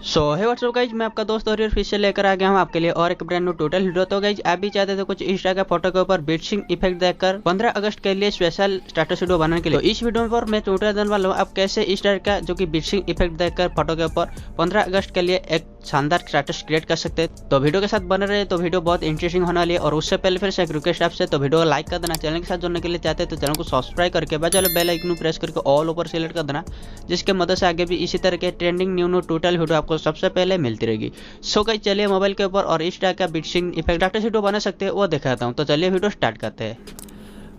सो हे what's up guys, मैं आपका दोस्त और फिर से लेकर आ गया हूँ आपके लिए और एक ब्रांड न्यू टोटल वीडियो। तो गाइज आप भी चाहते थे कुछ इंस्टा के फोटो के ऊपर बीट्सिंग इफेक्ट देखकर 15 अगस्त के लिए स्पेशल स्टेटस वीडियो बनाने के लिए, तो इस वीडियो पर मैं ट्यूटोरियल देने वाला हूँ आप कैसे इस तरह का जो कि बीट्सिंग इफेक्ट देखकर फोटो के ऊपर 15 अगस्त के लिए एक शानदार स्टेटस क्रिएट कर सकते हैं। तो वीडियो के साथ बने रहे, तो वीडियो बहुत इंटरेस्टिंग होने वाली है। और उससे पहले फिर से एक रिक्वेस्ट आपसे, तो वीडियो को लाइक कर देना, चैनल के साथ जुड़ने के लिए चाहते हैं तो चैनल को सब्सक्राइब करके बाजू वाले बेल आइकन प्रेस करके ऑल ऊपर सिलेक्ट कर देना, जिसके मदद से आगे भी इसी तरह के ट्रेंडिंग न्यू टोटल वीडियो आपको सबसे पहले मिलती रहेगी। सो गाइस चलिए मोबाइल के ऊपर और इस तरह का बीट्सिंग इफेक्ट स्टेटस वीडियो बना सकते हैं वो दिखाता हूँ। तो चलिए वीडियो स्टार्ट करते हैं।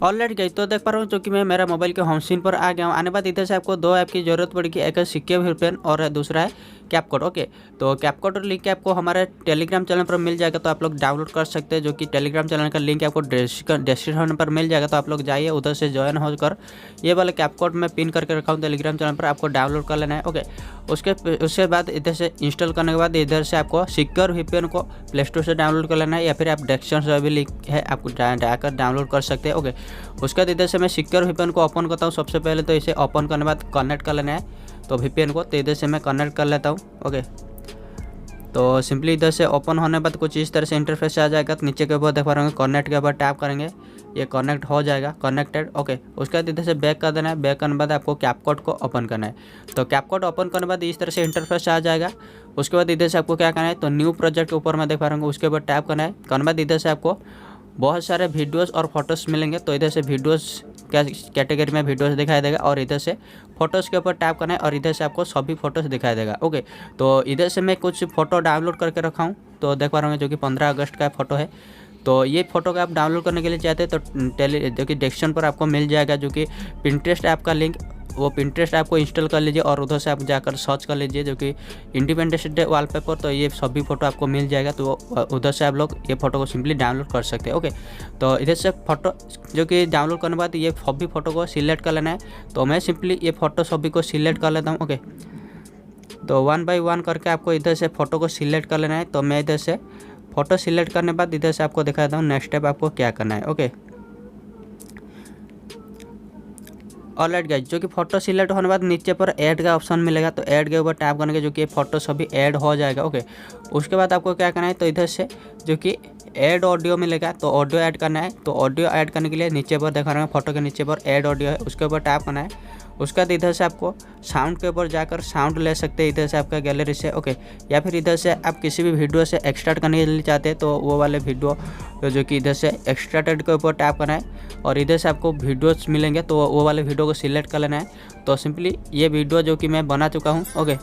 ऑलरेडी गई तो देख पा रहा हूँ जो कि मैं मेरा मोबाइल के होम स्क्रीन पर आ गया हूँ। आने बाद इधर से आपको दो ऐप की जरूरत पड़ेगी, एक है ᴑᴏ और दूसरा है कैपकट। ओके, तो कैपकट लिंक आपको हमारे टेलीग्राम चैनल पर मिल जाएगा, तो आप लोग डाउनलोड कर सकते हैं। जो कि टेलीग्राम चैनल का लिंक आपको डिस्क्रिप्शन पर मिल जाएगा, तो आप लोग जाइए उधर से ज्वाइन होकर ये वाला कैपकट मैं पिन करके रखा हूँ टेलीग्राम चैनल पर, आपको डाउनलोड कर लेना है। ओके, उसके बाद इधर से इंस्टॉल करने के बाद इधर से आपको ᴑᴏ को प्ले स्टोर से डाउनलोड कर लेना है, या फिर आप डिस्क्रिप्शन भी लिंक है आपको जाकर डाउनलोड कर सकते हैं। ओके, उसके बाद इधर से मैं ᴑᴏ को ओपन करता हूँ। सबसे पहले तो इसे ओपन करने के बाद कनेक्ट कर लेना है, तो VPN को, तो इधर से मैं कनेक्ट कर लेता हूँ। ओके, तो सिंपली इधर से ओपन होने के बाद कुछ इस तरह से इंटरफेस आ जाएगा। तो नीचे के ऊपर देख पा रहे होंगे कनेक्ट के ऊपर टैप करेंगे, ये कनेक्ट हो जाएगा, कनेक्टेड। ओके, उसके बाद इधर से बैक कर देना है। बैक करने के बाद आपको कैपकट को ओपन करना है। तो कैपकट ओपन करने के बाद इस तरह से इंटरफेस आ जाएगा। उसके बाद इधर से आपको क्या करना है, तो न्यू प्रोजेक्ट के ऊपर में देख पा रहे होंगे, उसके ऊपर टैप करना है। करने के बाद इधर से आपको बहुत सारे वीडियोस और फोटोज़ मिलेंगे, तो इधर से वीडियोस कैटेगरी में वीडियोस दिखाई देगा, और इधर से फोटोज़ के ऊपर टैप करना है और इधर से आपको सभी फोटोज़ दिखाई देगा। ओके, तो इधर से मैं कुछ फ़ोटो डाउनलोड करके रखा हूँ, तो देख पा रहे होंगे जो कि 15 अगस्त का फ़ोटो है। तो ये फ़ोटो का आप डाउनलोड करने के लिए चाहते हैं तो जो कि डिस्क्रिप्शन पर आपको मिल जाएगा, जो कि पिंटरेस्ट ऐप का लिंक, वो पिंटरेस्ट ऐप को इंस्टॉल कर लीजिए और उधर से आप जाकर सर्च कर लीजिए जो कि इंडिपेंडेंस डे वॉलपेपर, तो ये सभी फ़ोटो आपको मिल जाएगा। तो उधर से आप लोग ये फ़ोटो को सिंपली डाउनलोड कर सकते हैं। ओके, तो इधर से फ़ोटो जो कि डाउनलोड करने के बाद ये सभी फ़ोटो को सिलेक्ट कर लेना है। तो मैं सिंपली ये फ़ोटो सभी को सिलेक्ट कर लेता हूँ। ओके, तो 1 बाय 1 करके आपको इधर से फ़ोटो को सिलेक्ट कर लेना है। तो मैं इधर से फ़ोटो सिलेक्ट करने के बाद इधर से आपको दिखाता हूँ नेक्स्ट स्टेप आपको क्या करना है। ओके, ऑलराइट गाइज, जो कि फोटो सिलेक्ट होने के बाद नीचे पर ऐड का ऑप्शन मिलेगा, तो ऐड के ऊपर टैप करने के जो कि फोटो सभी ऐड हो जाएगा। ओके, उसके बाद आपको क्या करना है, तो इधर से जो कि ऐड ऑडियो मिलेगा, तो ऑडियो ऐड करना है। तो ऑडियो ऐड करने के लिए नीचे पर देखा रहे हैं फोटो के नीचे पर ऐड ऑडियो है, उसके ऊपर टैप करना है। उसके बाद इधर से आपको साउंड के ऊपर जाकर साउंड ले सकते हैं इधर से आपका गैलरी से। ओके, या फिर इधर से आप किसी भी वीडियो से एक्सट्रैक्ट करने के लिए चाहते हैं, तो वो वाले वीडियो जो कि इधर से एक्सट्रैक्टेड के ऊपर टैप करना है और इधर से आपको वीडियोस मिलेंगे, तो वो वाले वीडियो को सिलेक्ट कर लेना है। तो सिंपली ये वीडियो जो कि मैं बना चुका हूँ। ओके,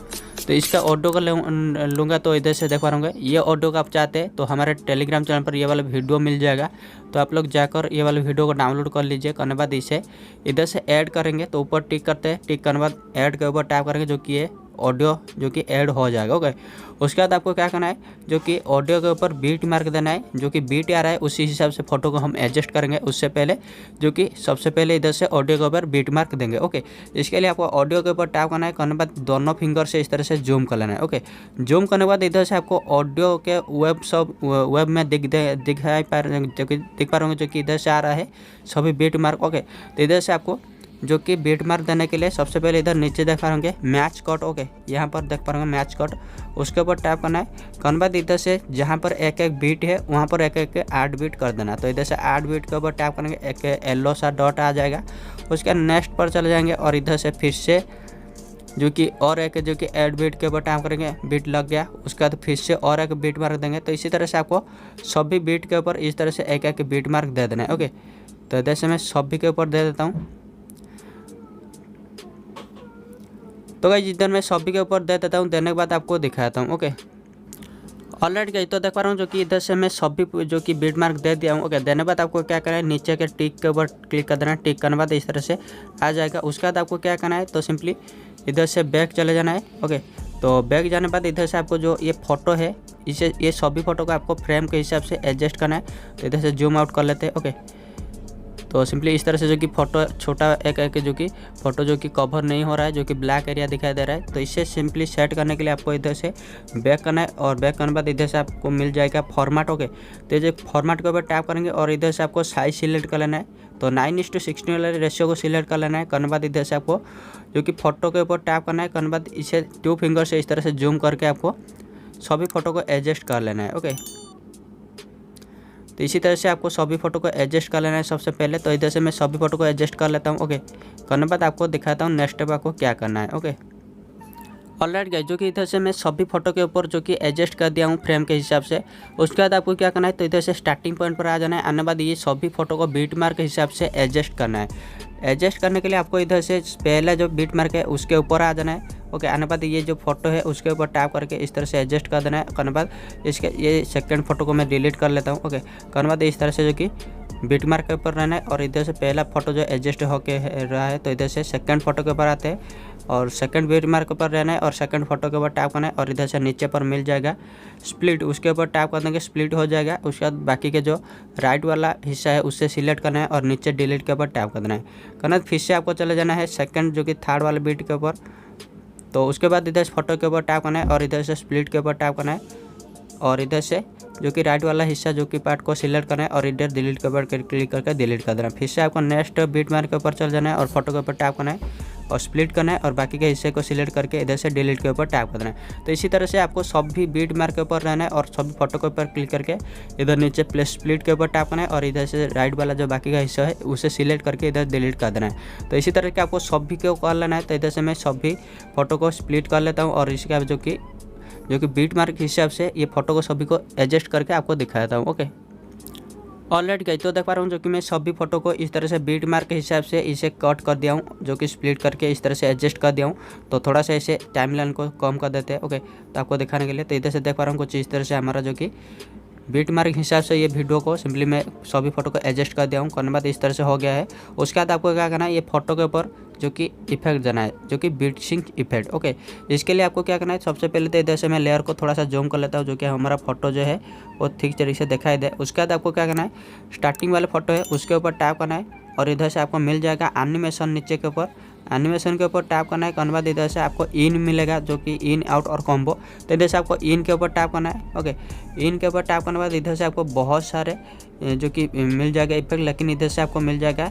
तो इसका ऑडियो का लूँगा, तो इधर से देख पा रहे होंगे ये ऑडियो का आप चाहते हैं तो हमारे टेलीग्राम चैनल पर ये वाला वीडियो मिल जाएगा, तो आप लोग जाकर ये वाले वीडियो को डाउनलोड कर लीजिए। करने बाद इसे इधर से ऐड करेंगे, तो ऊपर टिक करते हैं, टिक करने बाद ऐड के ऊपर टैप करेंगे, जो कि ये ऑडियो जो कि ऐड हो जाएगा। ओके, उसके बाद आपको क्या करना है, जो कि ऑडियो के ऊपर बीट मार्क देना है, जो कि बीट आ रहा है उसी हिसाब से फ़ोटो को हम एडजस्ट करेंगे। उससे पहले जो कि सबसे पहले इधर से ऑडियो के ऊपर बीट मार्क देंगे। ओके, इसके लिए आपको ऑडियो के ऊपर टैप करना है, करने बाद दोनों फिंगर से इस तरह से जूम कर लेना है। ओके, जूम करने के बाद इधर से आपको ऑडियो के वेब में दिख पा रहे होंगे जो कि इधर से आ रहा है सभी बीट मार्क। ओके, तो इधर से आपको जो कि बीट मार्क देने के लिए सबसे पहले इधर नीचे देख पा रहे होंगे मैच कट। ओके, यहाँ पर देख पा रहे होंगे मैच कट, उसके ऊपर टैप करना है। करने बाद इधर से जहाँ पर एक एक बीट है वहाँ पर एक एक 8 बीट कर देना। तो इधर से 8 बीट के ऊपर टैप करेंगे, एक येलो सा डॉट आ जाएगा। उसके नेक्स्ट पर चले जाएंगे और इधर से फिर से जो कि और एक जो कि 8 बीट के ऊपर टैप करेंगे, बीट लग गया। उसके बाद फिर से और एक बीट मार्क देंगे। तो इसी तरह से आपको सभी बीट के ऊपर इस तरह से एक एक बीट मार्क दे देना है। ओके, तो इधर से मैं सभी के ऊपर दे देता हूँ। तो गाइस इधर मैं सभी के ऊपर दे देता हूँ, देने के बाद आपको दिखाता हूँ। ओके, ऑलराइट गाइस, तो देख पा रहा हूँ जो कि इधर से मैं सभी जो कि बीट मार्क दे दिया हूँ। ओके, देने के बाद आपको क्या करना है, नीचे के टिक के ऊपर क्लिक कर देना है। टिक करने के बाद इस तरह से आ जाएगा। उसके बाद आपको क्या करना है, तो सिंपली इधर से बैक चले जाना है। ओके, तो बैक जाने के बाद इधर से आपको जो ये फ़ोटो है इसे ये सभी फ़ोटो को आपको फ्रेम के हिसाब से एडजस्ट करना है। तो इधर से जूम आउट कर लेते हैं। ओके, तो सिंपली इस तरह से जो कि फ़ोटो छोटा एक जो कि फ़ोटो जो कि कवर नहीं हो रहा है, जो कि ब्लैक एरिया दिखाई दे रहा है। तो इसे सिंपली सेट करने के लिए आपको इधर से बैक करना है और बैक करने के बाद इधर से आपको मिल जाएगा फॉर्मेट। ओके, तो ये फॉर्मेट के ऊपर टैप करेंगे और इधर से आपको साइज सिलेक्ट कर लेना है। तो 9:16 वाले रेशियो को सिलेक्ट कर लेना है। करने बाद इधर से आपको जो कि फ़ोटो के ऊपर टैप करना है। करने बाद इसे 2 फिंगर से इस तरह से जूम करके आपको सभी फ़ोटो को एडजस्ट कर लेना है। ओके, तो इसी तरह से आपको सभी फ़ोटो को एडजस्ट कर लेना है सबसे पहले। तो इधर से मैं सभी फ़ोटो को एडजस्ट कर लेता हूँ। ओके, करने बाद आपको दिखाता हूँ नेक्स्ट स्टेप आपको क्या करना है। ओके, ऑलराइट गाइस, जो कि इधर से मैं सभी फ़ोटो के ऊपर जो कि एडजस्ट कर दिया हूँ फ्रेम के हिसाब से। उसके बाद आपको क्या करना है, तो इधर से स्टार्टिंग पॉइंट पर आ जाना है। आने बाद ये सभी फ़ोटो को बीट मार्क के हिसाब से एडजस्ट करना है। एडजस्ट करने के लिए आपको इधर से पहले जो बीट मार्क है उसके ऊपर आ जाना है। ओके, आने बाद ये जो फोटो है उसके ऊपर टैप करके इस तरह से एडजस्ट कर देना है। करने बाद इसके ये सेकंड फोटो को मैं डिलीट कर लेता हूँ। ओके, करने बाद इस तरह से जो कि बीट मार्क के ऊपर रहना है और इधर से पहला फोटो जो एडजस्ट होके रहा है तो इधर से सेकंड फोटो के ऊपर आते हैं और सेकंड बीट मार्क के ऊपर रहना है और सेकंड फोटो के ऊपर टैप करना है और इधर से नीचे पर मिल जाएगा स्प्लिट, उसके ऊपर टैप कर देंगे, स्प्लिट हो जाएगा। उसके बाद बाकी के जो राइट वाला हिस्सा है उससे सिलेक्ट करना है और नीचे डिलीट के ऊपर टैप कर देना है। करना फिर से आपको चले जाना है सेकंड जो कि थर्ड वाले बीट के ऊपर। तो उसके बाद इधर फोटो के ऊपर टैप करना है और इधर से स्प्लिट के ऊपर टैप करना है और इधर से जो कि राइट वाला हिस्सा जो कि पार्ट को सिलेक्ट करना है और इधर डिलीट के ऊपर क्लिक करके डिलीट कर देना है। फिर से आपको नेक्स्ट बीट मार्क के ऊपर चल जाना है और फोटो के ऊपर टैप करना है और स्प्लिट करना है और बाकी के हिस्से को सिलेक्ट करके इधर से डिलीट के ऊपर टैप करना है। तो इसी तरह से आपको सभी बीट मार्क के ऊपर रहना है और सभी फोटो के ऊपर क्लिक करके इधर नीचे प्लस स्प्लिट के ऊपर टैप करना है और इधर से राइट वाला जो बाकी का हिस्सा है उसे सिलेक्ट करके इधर डिलीट कर देना है। तो इसी तरह के आपको सभी को कर लेना है। तो इधर से मैं सभी फोटो को स्प्लिट कर लेता हूँ और इसके जो कि बीट मार्क के हिसाब से ये फोटो को सभी को एडजस्ट करके आपको दिखाता हूँ। ओके, ऑलराइट गाइस, तो देख पा रहा हूँ जो कि मैं सभी फोटो को इस तरह से बीट मार्क के हिसाब से इसे कट कर दिया हूँ, जो कि स्प्लिट करके इस तरह से एडजस्ट कर दिया हूँ। तो थोड़ा सा इसे टाइमलाइन को कम कर देते हैं। ओके, तो आपको दिखाने के लिए तो इधर से देख पा रहा हूँ कुछ इस तरह से हमारा जो कि बीट मार्क के हिसाब से ये वीडियो को सिंपली मैं सभी फोटो को एडजस्ट कर दिया हूँ। करने बाद इस तरह से हो गया है। उसके बाद आपको क्या करना है, ये फोटो के ऊपर जो कि इफेक्ट देना है, जो कि बीट सिंक इफेक्ट। ओके, इसके लिए आपको क्या करना है, सबसे पहले तो इधर से मैं लेयर को थोड़ा सा जूम कर लेता हूँ, जो कि हमारा फोटो जो है वो ठीक तरीके से दिखाई दे। उसके बाद आपको क्या करना है, स्टार्टिंग वाले फोटो है उसके ऊपर टैप करना है और इधर से आपको मिल जाएगा एनिमेशन, नीचे के ऊपर एनिमेशन के ऊपर टैप करना है। करने बाद इधर से आपको इन मिलेगा, जो कि इन आउट और कॉम्बो। तो इधर से आपको इन के ऊपर टैप करना है। ओके, इन के ऊपर टैप करने के बाद इधर से आपको बहुत सारे जो कि मिल जाएगा इफेक्ट, लेकिन इधर से आपको मिल जाएगा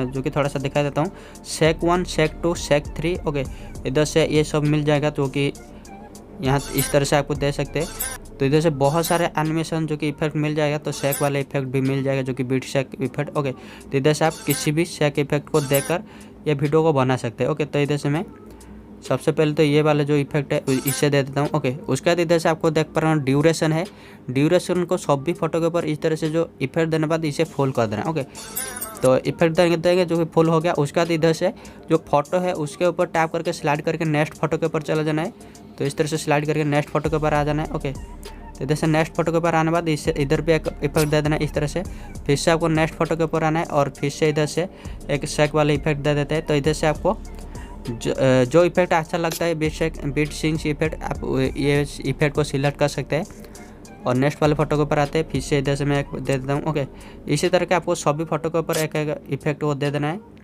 जो कि थोड़ा सा दिखा देता हूँ, सेक 1, सेक 2, सेक 3। ओके, इधर से ये सब मिल जाएगा, जो कि यहाँ इस तरह से आपको दे सकते हैं। तो इधर से बहुत सारे एनिमेशन जो कि इफेक्ट मिल जाएगा। तो सेक वाले इफेक्ट भी मिल जाएगा, जो कि बीट सेक इफेक्ट। ओके, तो इधर से आप किसी भी सेक इफेक्ट को देकर ये वीडियो को बना सकते हैं। ओके, तो इधर से मैं सबसे पहले तो ये वाला जो इफेक्ट है इससे दे देता हूँ। ओके, उसके बाद इधर से आपको देख पा रहा हूँ ड्यूरेशन है। ड्यूरेशन को सभी फोटो के ऊपर इस तरह से जो इफेक्ट देने के बाद इसे फुल कर देना। ओके, तो इफेक्ट देंगे जो कि फुल हो गया। उसके बाद इधर से जो फोटो है उसके ऊपर टैप करके स्लाइड करके नेक्स्ट फोटो के ऊपर चला जाना है। तो इस तरह से स्लाइड करके नेक्स्ट फोटो के ऊपर आ जाना है। ओके, तो इधर से नेक्स्ट फोटो के ऊपर आने बाद इससे इधर भी एक इफेक्ट दे देना है इस तरह से। फिर से आपको नेक्स्ट फोटो के ऊपर आना है और फिर से इधर से एक सेक वाला इफेक्ट दे देते हैं। तो इधर से आपको जो इफेक्ट अच्छा लगता है, बीट सिंक इफेक्ट, आप ये इफेक्ट को सिलेक्ट कर सकते हैं और नेक्स्ट वाले फोटो के ऊपर आते हैं। फिर से इधर से मैं एक दे देता हूँ। ओके, इसी तरह के आपको सभी फोटो के ऊपर एक इफेक्ट वो दे देना है।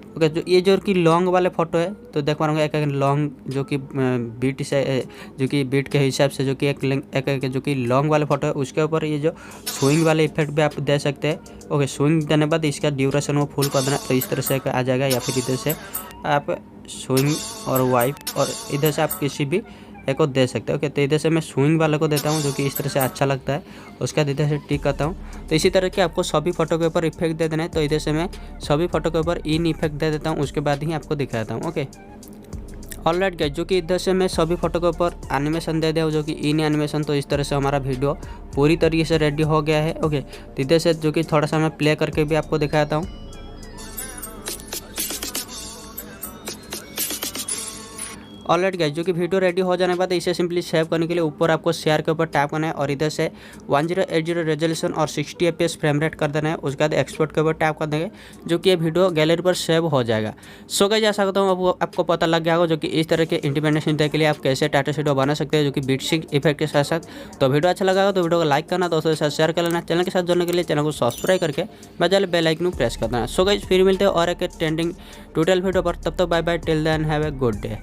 ओके, जो ये जो कि लॉन्ग वाले फोटो है, तो देख पा रहा हूँ एक लॉन्ग जो कि बीट से जो कि बीट के हिसाब से जो कि एक जो कि लॉन्ग वाले फोटो है उसके ऊपर ये जो स्विंग वाले इफेक्ट भी आप दे सकते हैं। ओके, स्विंग देने बाद इसका ड्यूरेशन वो फुल कर देना। तो इस तरह से आ जाएगा, या फिर इधर से आप स्विंग और वाइप और इधर से आप किसी भी एक को दे सकते हो। ओके, तो इधर से मैं स्विंग वाले को देता हूँ, जो कि इस तरह से अच्छा लगता है। उसके बाद इधर से टिक करता हूँ। तो इसी तरह के आपको सभी फोटो के ऊपर इफेक्ट दे देना है। तो इधर से मैं सभी फोटो के ऊपर इन इफेक्ट दे देता हूँ, उसके बाद ही आपको दिखाता हूँ। ओके, ऑलराइट गाइस, जो कि इधर से मैं सभी फोटो के ऊपर एनिमेशन दे दिया, जो कि इन एनिमेशन। तो इस तरह से हमारा वीडियो पूरी तरीके से रेडी हो गया है। ओके, तो इधर से जो कि थोड़ा सा मैं प्ले करके भी आपको दिखाता हूँ। ऑलराइट गाइस, जो कि वीडियो रेडी हो जाने के बाद इसे सिंपली सेव करने के लिए ऊपर आपको शेयर के ऊपर टैप करना है और इधर से 1080 रेजोल्यूशन और 60 fps फ्रेम रेट कर देना है। उसके बाद एक्सपोर्ट के ऊपर टैप कर देंगे, जो कि ये वीडियो गैलरी पर सेव हो जाएगा। सो गाइस, आशा करता हूँ आपको पता लग गया होगा जो कि इस तरह के इंडिपेंडेंस डे के लिए आप कैसे टाटा शेडो बना सकते हैं, जो कि बीट इफेक्ट के साथ साथ। तो वीडियो अच्छा लगा तो वीडियो को लाइक करना, दोस्तों के साथ शेयर कर लेना। चैनल के साथ जुड़ने के लिए चैनल को सब्सक्राइब करके बजाय बेल आइकन प्रेस कर देना। सो गाइस, फिर मिलते हैं और एक ट्रेंडिंग ट्यूटोरियल वीडियो पर। तब तक bye bye, till then have a good day.